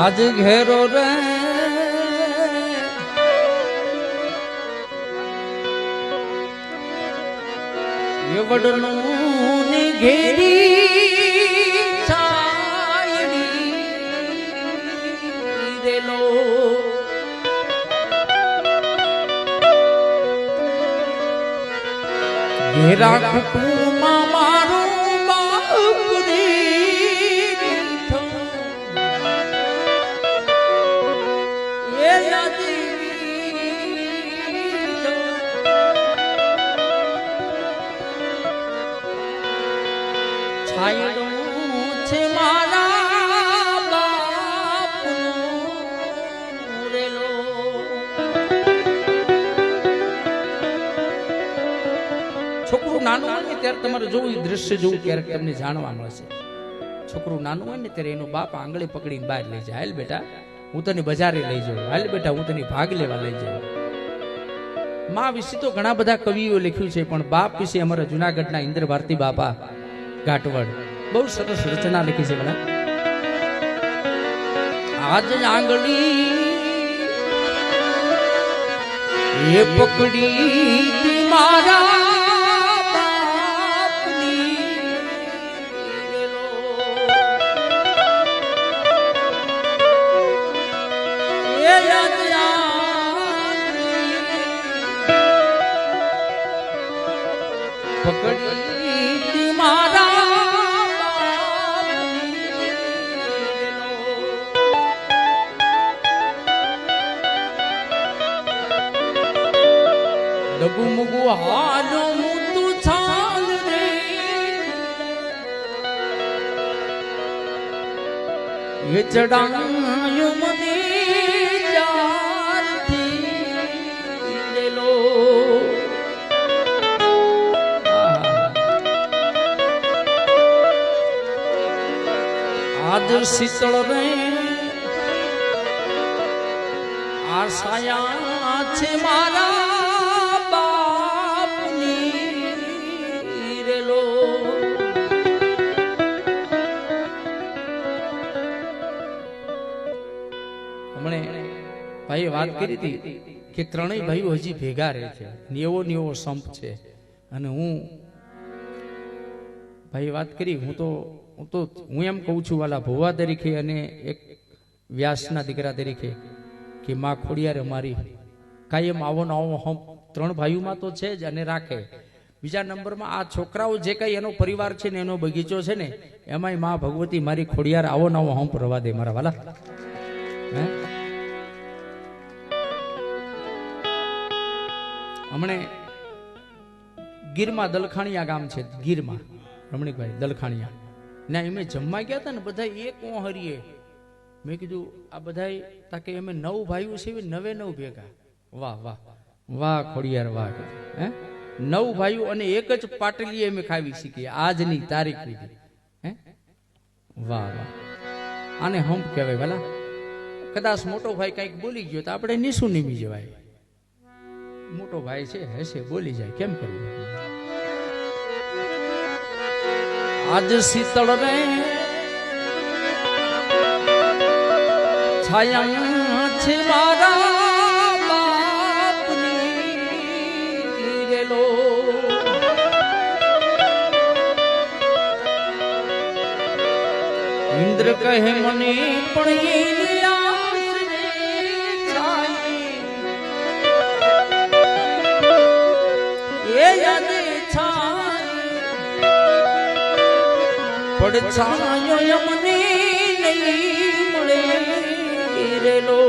આજ ઘેરો રે વડનું ની ઘેરી છાયડી રેલો ઘેરા કુટુંબમાં મારું બાપ દીઠો એ છાયડો છે મારા બાપનો રેલો છોકરું નાનું હોય ને ત્યારે તમારે જોવું દ્રશ્ય જોવું ક્યારેક તમને જાણવા મળશે. છોકરું નાનું હોય ને ત્યારે એનો બાપ આંગળી પકડીને બહાર લઈ જાય, હાલ બેટા હું તને બજારે લઈ જાઉં, હાલ બેટા હું તને ભાગ લેવા લઈ જાઉં. માં વિશે તો ઘણા બધા કવિઓ લખ્યું છે, પણ બાપ વિશે અમારા જુનાગઢના ઇન્દ્ર ભારતી બાપા ઘાટવડ બહુ સરસ રચના લખી છે. બધા આજ આંગળી એ પકડી મારા પકડી મારા ડગુ મુગુ હાલો તું છાલ રે એ ચડાયું મને જારથી લેલો આજ શીતળ રે આશાયા છે મારા બાપની રેલો હમણે ભાઈએ વાત કરી હતી કે ત્રણેય ભાઈઓ હજી ભેગા રહે છે, નેવો સંપ છે. અને હું ભાઈ વાત કરી, હું એમ કહું છું વાલા ભુવા તરીકે અને એક વ્યાસના દીકરા તરીકે કે માં ખોડિયારે મારી કાયમ આવો ને આવો હમ ત્રણ ભાઈઓમાં તો છે જ અને રાખે. બીજા નંબરમાં આ છોકરાઓ જે કઈ એનો પરિવાર છે ને એનો બગીચો છે ને એમાંય માં ભગવતી મારી ખોડિયાર આવો ને આવો હમ રવા દે મારા વાલા. હમણે ગીરમાં દલખાણીયા ગામ છે, ગીરમાં રમણીકભાઈ દલખાણીયા ના એમે જમવા ગયા હતા ને બધા એક હરીએ. મેં કીધું આ બધા તાકે અમે 9 ભાઈઓ છે, 9 ભેગા. વાહ વાહ વાહ ખોડિયાર વાહ. હે 9 ભાઈઓ અને એક જ પાટલી અમે ખાવી શીખી આજની તારીખ લીધી. હે વાહ વાહ આને હંપ કહેવાય ભલા. કદાચ મોટો ભાઈ કઈક બોલી ગયો તો આપણે નીસું નીમી જવાય. મોટો ભાઈ છે હશે બોલી જાય, કેમ કરવું. આજ શીતળ રે છાયા છે મારા બાપની રેલો ઇન્દ્ર કહે મને પણ એની આસ રે છાઈ એ યાદ પડછાયો મને નહીં મળે રેલો